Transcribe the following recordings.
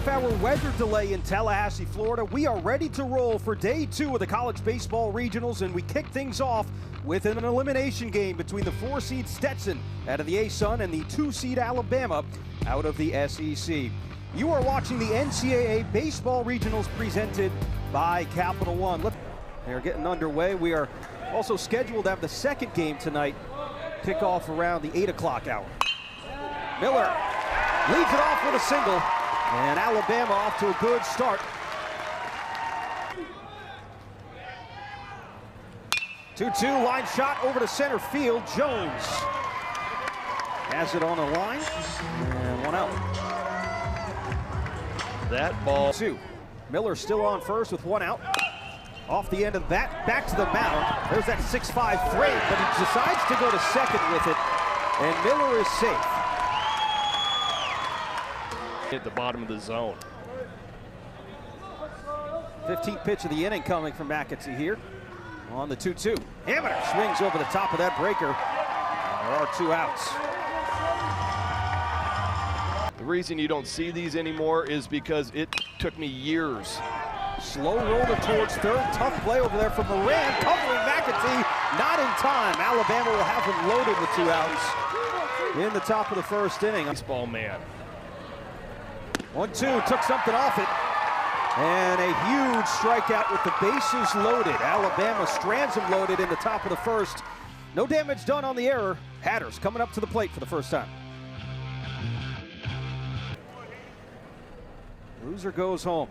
half-hour weather delay in Tallahassee, Florida. We are ready to roll for day 2 of the college baseball regionals, and we kick things off with an elimination game between the 4-seed Stetson out of the A-Sun and the 2-seed Alabama out of the SEC. You are watching the NCAA baseball regionals presented by Capital One. They're getting underway. We are also scheduled to have the second game tonight kick off around the 8 o'clock hour. Miller leads it off with a single, and Alabama off to a good start. 2-2 line shot over to center field. Jones has it on the line, and one out. That ball. 2. Miller still on first with one out. Off the end of that, back to the mound. There's that 6'5" frame, but he decides to go to second with it, and Miller is safe. At the bottom of the zone. 15th pitch of the inning coming from McAtee here on the 2-2. Hammer swings over the top of that breaker. There are 2 outs. The reason you don't see these anymore is because it took me years. Slow roller towards third. Tough play over there from Moran. Covering McAtee. Not in time. Alabama will have him loaded with 2 outs in the top of the first inning. Baseball man. 1-2. Took something off it. And a huge strikeout with the bases loaded. Alabama strands him loaded in the top of the first. No damage done on the error. Hatters coming up to the plate for the first time. Loser goes home.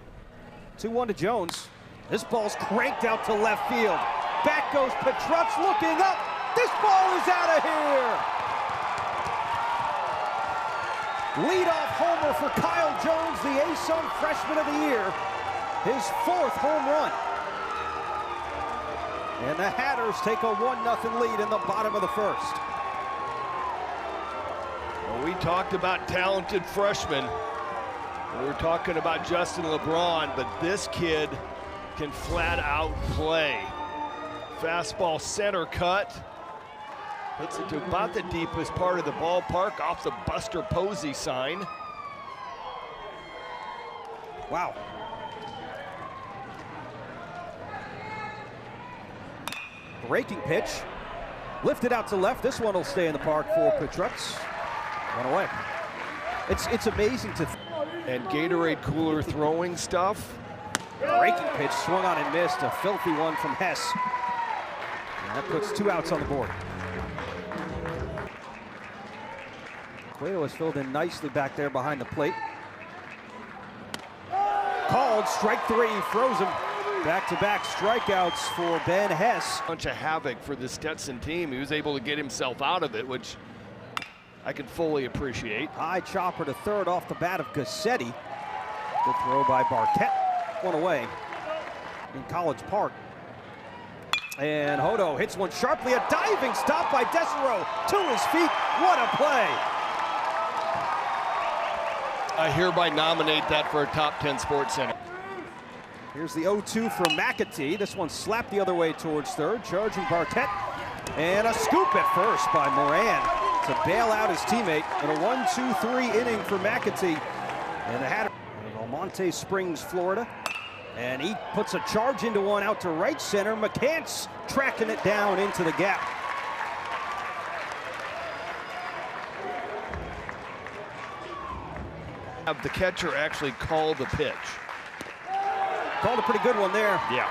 2-1 to Jones. This ball's cranked out to left field. Back goes Petrutz looking up. This ball is out of here. Leadoff homer for Kyle Jones, the A-Sun freshman of the year. His 4th home run. And the Hatters take a 1-0 lead in the bottom of the first. Well, we talked about talented freshmen. We were talking about Justin LeBron, but this kid can flat out play. Fastball center cut. Hits it to about the deepest part of the ballpark off the Buster Posey sign. Wow. Breaking pitch. Lifted out to left. This one will stay in the park for Petrutz. One away. It's amazing to... And Gatorade cooler throwing stuff. Breaking pitch, swung on and missed. A filthy one from Hess. And that puts 2 outs on the board. Cueto has filled in nicely back there behind the plate. Called, strike 3, froze him. Back-to-back strikeouts for Ben Hess. Bunch of havoc for the Stetson team. He was able to get himself out of it, which I can fully appreciate. High chopper to third off the bat of Gassetti. Good throw by Barquette. One away in College Park. And Hodo hits one sharply. A diving stop by Desero to his feet. What a play. I hereby nominate that for a top 10 Sports Center. Here's the 0-2 from McAtee. This one slapped the other way towards third, charging Barquette. And a scoop at first by Moran to bail out his teammate in a 1-2-3 inning for McAtee. And the Hatter in Almonte Springs, Florida. And he puts a charge into one out to right center. McCants tracking it down into the gap. Have the catcher actually call the pitch. Called a pretty good one there. Yeah.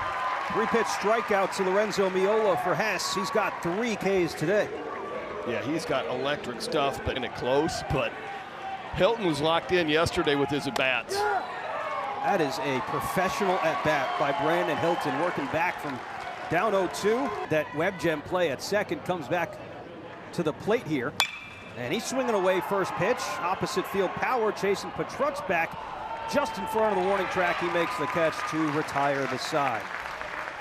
3-pitch strikeout to Lorenzo Miola for Hess. He's got 3 Ks today. Yeah, he's got electric stuff, but in it close. But Hilton was locked in yesterday with his at-bats. That is a professional at-bat by Brandon Hilton, working back from down 0-2. That web gem play at second comes back to the plate here. And he's swinging away first pitch. Opposite field power chasing Petrutz back. Just in front of the warning track, he makes the catch to retire the side.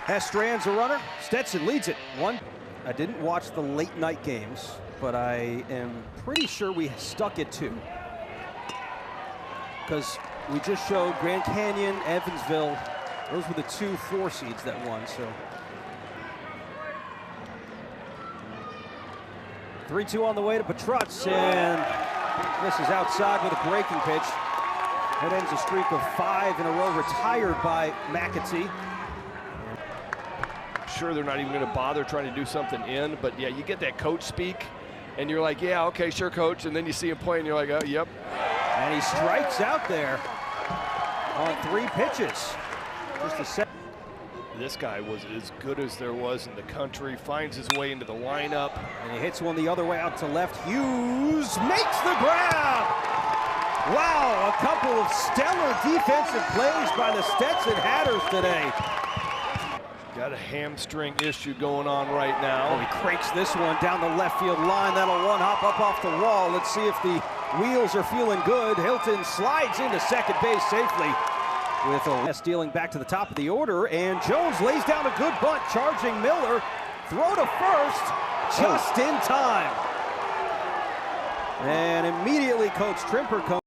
Hess strands a runner. Stetson leads it. 1. I didn't watch the late night games, but I am pretty sure we stuck at 2. Because we just showed Grand Canyon, Evansville. Those were the 2 4 seeds that won, so. 3-2 on the way to Petrutz, and misses outside with a breaking pitch. That ends a streak of 5 in a row retired by McAtee. Sure, they're not even going to bother trying to do something in, but yeah, you get that coach speak, and you're like, yeah, okay, sure, coach, and then you see him play, and you're like, oh, yep. And he strikes out there on 3 pitches. Just a second. This guy was as good as there was in the country, finds his way into the lineup. And he hits one the other way out to left. Hughes makes the grab. Wow, a couple of stellar defensive plays by the Stetson Hatters today. Got a hamstring issue going on right now. Oh, he cranks this one down the left field line. That'll one hop up off the wall. Let's see if the wheels are feeling good. Hilton slides into second base safely with a stealing back to the top of the order. And Jones lays down a good bunt, charging Miller. Throw to first, just in time. And immediately Coach Trimper comes.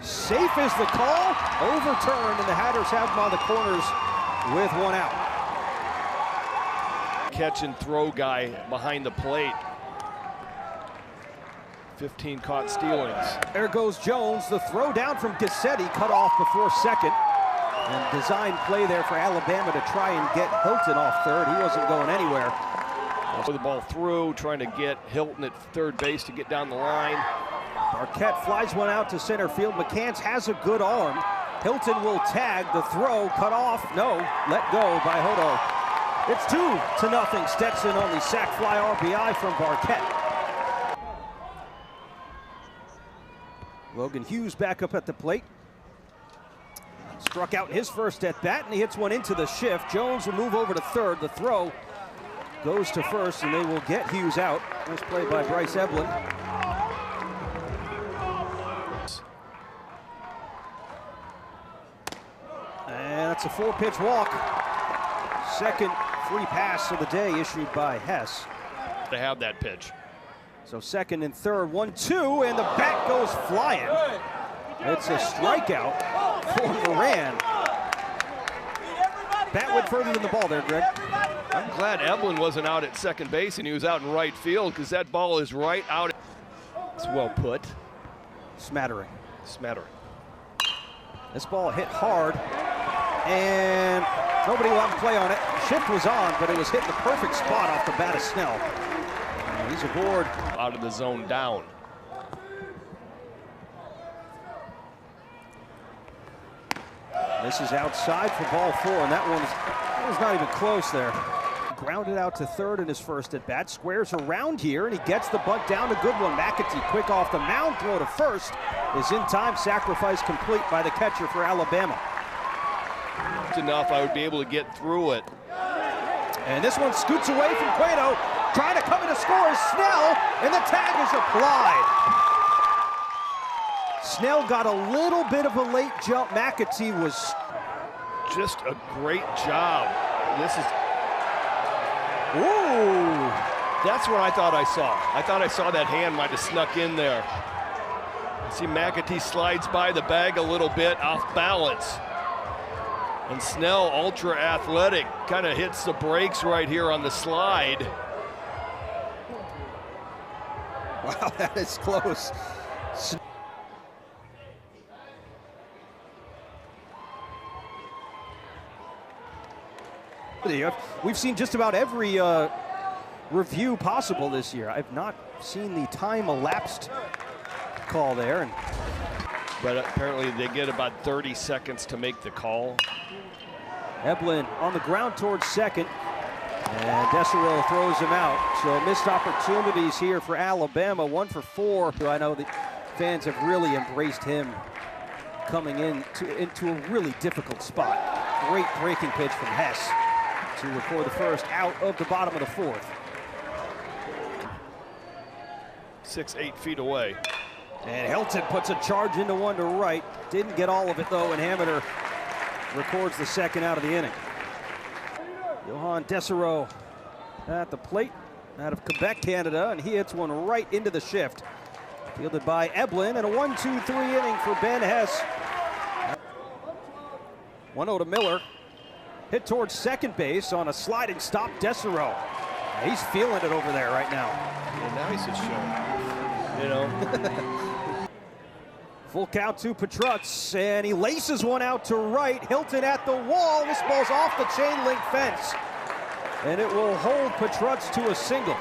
Safe is the call, overturned, and the Hatters have them on the corners with 1 out. Catch and throw guy behind the plate. 15 caught stealings. There goes Jones, the throw down from Gassetti, cut off before second. And design play there for Alabama to try and get Hilton off third. He wasn't going anywhere. Put the ball through, trying to get Hilton at third base to get down the line. Marquette flies one out to center field. McCants has a good arm. Hilton will tag. The throw cut off. No, let go by Hodo. It's 2-0. Stetson on the sac fly RBI from Marquette. Logan Hughes back up at the plate. Struck out in his first at bat, and he hits one into the shift. Jones will move over to third. The throw goes to first, and they will get Hughes out. Nice play by Bryce Eblin. And that's a 4-pitch walk. Second free pass of the day issued by Hess. To have that pitch. So second and third, 1-2, and the bat goes flying. It's a strikeout for Moran. Bat went further than the ball there, Greg. I'm glad Eblin wasn't out at second base and he was out in right field, because that ball is right out. It's well put. Smattering. This ball hit hard, and nobody will have to play on it. Shift was on, but it was hitting the perfect spot off the bat of Snell. And he's aboard. Out of the zone down. This is outside for ball 4, and that was not even close there. Grounded out to third in his first at bat. Squares around here, and he gets the bunt down. A good one. McAtee quick off the mound. Throw to first is in time. Sacrifice complete by the catcher for Alabama. Enough, I would be able to get through it. And this one scoots away from Cueto. Trying to come in to score is Snell, and the tag is applied. Snell got a little bit of a late jump. McAtee was just a great job. This is. Ooh. That's what I thought I saw. I thought I saw that hand might have snuck in there. See McAtee slides by the bag a little bit, off balance. And Snell, ultra athletic, kind of hits the brakes right here on the slide. Wow, that is close. We've seen just about every review possible this year. I've not seen the time elapsed call there. But apparently they get about 30 seconds to make the call. Eblin on the ground towards second, and Desero throws him out. So missed opportunities here for Alabama, 1 for 4. I know the fans have really embraced him coming into a really difficult spot. Great breaking pitch from Hess to record the first out of the bottom of the 4th. 6-8 feet away. And Hilton puts a charge into one to right. Didn't get all of it though, and Hamiter records the second out of the inning. Johan Desero at the plate out of Quebec, Canada, and he hits one right into the shift. Fielded by Eblin, and a 1-2-3 inning for Ben Hess. 1-0 to Miller. Hit towards second base on a sliding stop, Desero. He's feeling it over there right now. Yeah, now he's just showing, you know. Full count to Petrutz, and he laces one out to right. Hilton at the wall. This ball's off the chain link fence, and it will hold Petrutz to a single.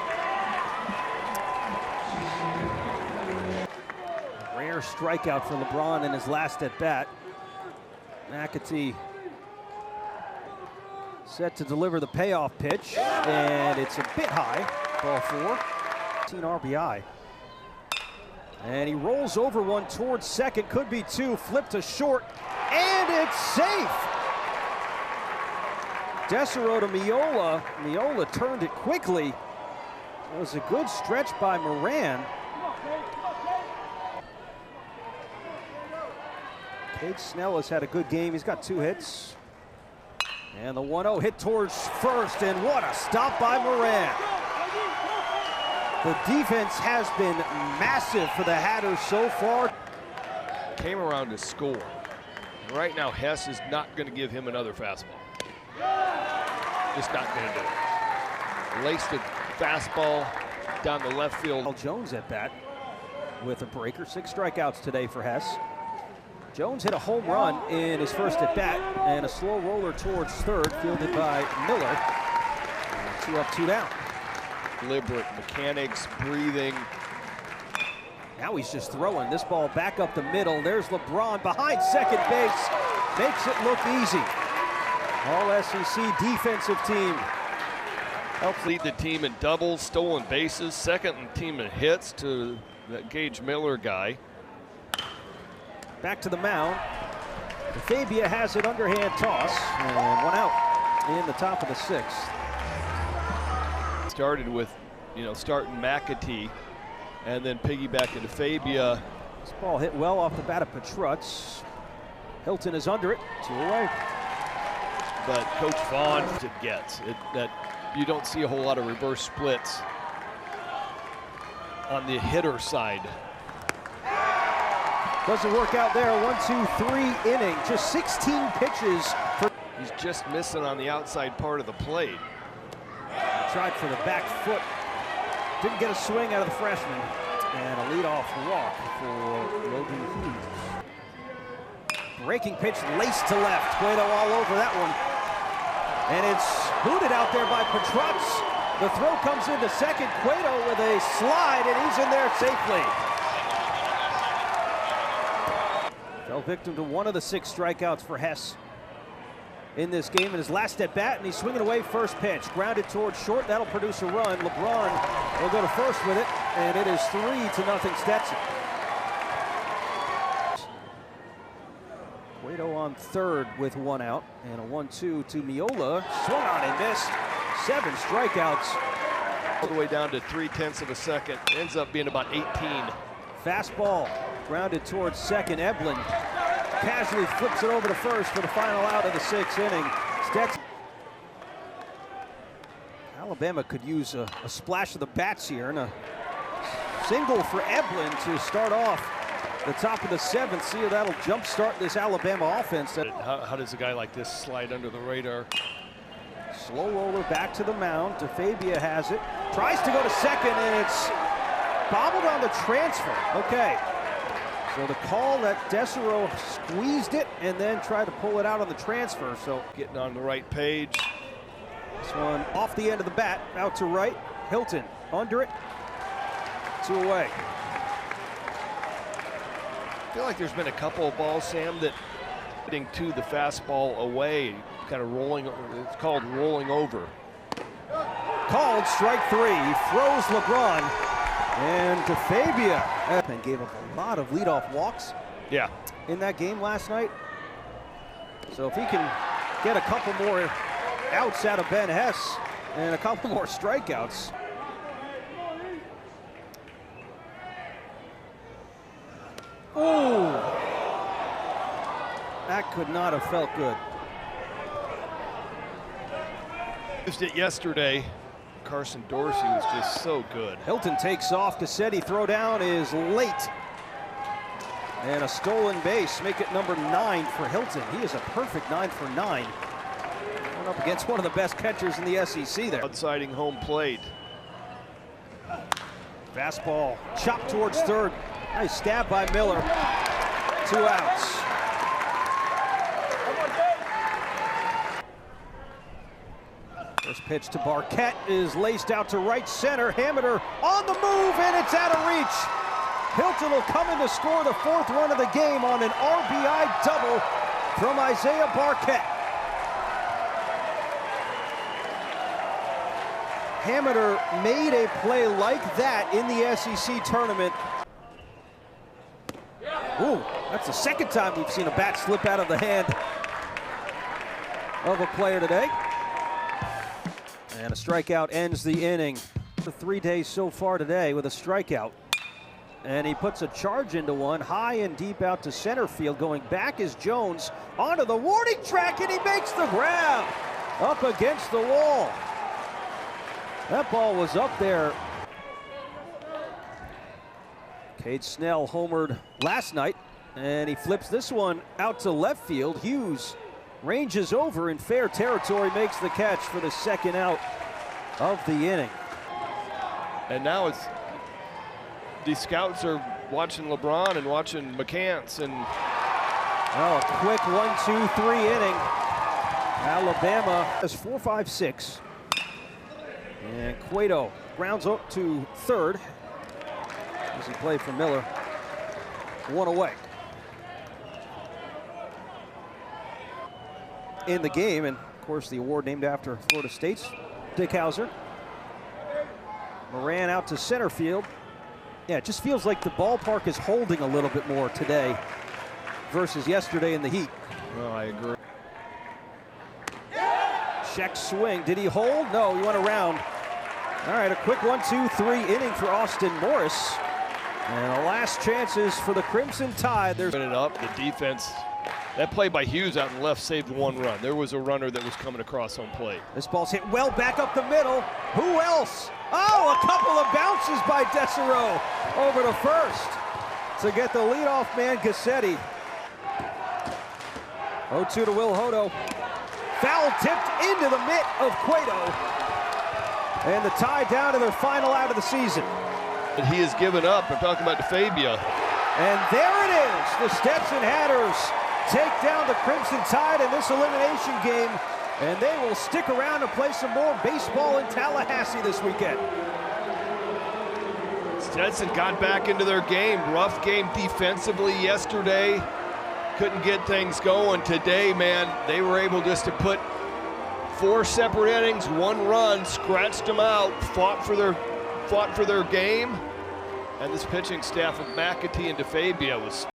Rare strikeout for LeBron in his last at bat. McAtee set to deliver the payoff pitch, and it's a bit high. Ball 4. 15 RBI. And he rolls over one towards second, could be 2, flipped to short, and it's safe. Desero to Miola. Miola turned it quickly. It was a good stretch by Moran. Cade Snell has had a good game. He's got 2 hits. And the 1-0 hit towards first, and what a stop by Moran. The defense has been massive for the Hatters so far. Came around to score. And right now, Hess is not going to give him another fastball. Just not going to do it. Laced a fastball down the left field. Jones at bat with a breaker. 6 strikeouts today for Hess. Jones hit a home run in his first at bat, and a slow roller towards third, fielded by Miller. 2 up, 2 down. Deliberate mechanics, breathing. Now he's just throwing this ball back up the middle. There's LeBron behind second base. Makes it look easy. All SEC defensive team. Helps lead the team in doubles, stolen bases, second in team in hits to that Gage Miller guy. Back to the mound. Fabia has it, underhand toss, and 1 out in the top of the 6th. Started with, starting McAtee, and then piggybacking to Fabia. This ball hit well off the bat of Petrutz. Hilton is under it, 2 away. But Coach Vaughn gets it, that you don't see a whole lot of reverse splits on the hitter side. Doesn't work out there. 1-2-3 inning. Just 16 pitches. He's just missing on the outside part of the plate. Tried for the back foot. Didn't get a swing out of the freshman. And a leadoff walk for Logan Hughes. Breaking pitch laced to left. Cueto all over that one. And it's booted out there by Petrutz. The throw comes into second. Cueto with a slide, and he's in there safely. Fell victim to one of the 6 strikeouts for Hess in this game in his last at bat, and he's swinging away first pitch. Grounded towards short. That'll produce a run. LeBron will go to first with it, and it is 3-0 Stetson. Cueto on third with 1 out, and a 1-2 to Miola. Swung on and missed. 7 strikeouts. All the way down to 3/10 of a second. Ends up being about 18. Fastball grounded towards second. Eblin casually flips it over to first for the final out of the 6th inning. Stetson. Alabama could use a splash of the bats here, and a single for Eblin to start off the top of the 7th. See if that'll jumpstart this Alabama offense. How does a guy like this slide under the radar? Slow roller back to the mound. DeFabia has it. Tries to go to second, and it's bobbled on the transfer. Okay. So the call that Desero squeezed it and then tried to pull it out on the transfer. So getting on the right page. This one off the end of the bat, out to right. Hilton under it. 2 away. I feel like there's been a couple of balls, Sam, that getting to the fastball away, kind of rolling. It's called rolling over. Called strike 3. He throws LeBron. And DeFabia and gave up a lot of leadoff walks in that game last night. So if he can get a couple more outs out of Ben Hess and a couple more strikeouts. Oh, that could not have felt good. Used it yesterday Carson Dorsey was just so good. Hilton takes off. Cassetti throw down is late. And a stolen base, make it number 9 for Hilton. He is a perfect 9 for 9. Going up against one of the best catchers in the SEC there. Outsiding home plate. Fastball chopped towards third. Nice stab by Miller. 2 outs. First pitch to Barquette is laced out to right center. Hameter on the move, and it's out of reach. Hilton will come in to score the 4th run of the game on an RBI double from Isaiah Barquette. Hameter made a play like that in the SEC tournament. Ooh, that's the 2nd time we've seen a bat slip out of the hand of a player today. And a strikeout ends the inning. For 3 days so far today with a strikeout. And he puts a charge into one, high and deep out to center field. Going back is Jones onto the warning track, and he makes the grab up against the wall. That ball was up there. Cade Snell homered last night, and he flips this one out to left field. Hughes ranges over in fair territory, makes the catch for the 2nd out of the inning. And now it's these scouts are watching LeBron and watching McCants, and a quick 1-2-3 inning. Alabama has 4-5-6. And Cueto grounds up to third as he played for Miller. 1 away. In the game, and of course the award named after Florida State's Dick Hauser. Moran out to center field. Yeah, it just feels like the ballpark is holding a little bit more today versus yesterday in the heat. well, I agree. Check swing. Did he hold? No, he went around. All right, a quick 1-2-3 inning for Austin Morris. And the last chances for the Crimson Tide. There's it up, the defense. That play by Hughes out in left saved 1 run. There was a runner that was coming across home plate. This ball's hit well back up the middle. Who else? Oh, a couple of bounces by Desereau over to first to get the leadoff man, Cassetti. 0-2 to Will Hodo. Foul tipped into the mitt of Cueto. And the tie down to their final out of the season. And he has given up. I'm talking about DeFabia. And there it is. The Stetson Hatters take down the Crimson Tide in this elimination game. And they will stick around to play some more baseball in Tallahassee this weekend. Stetson got back into their game. Rough game defensively yesterday. Couldn't get things going. Today, man, they were able just to put 4 separate innings, 1 run, scratched them out, fought for their game. And this pitching staff of McAtee and DeFabia was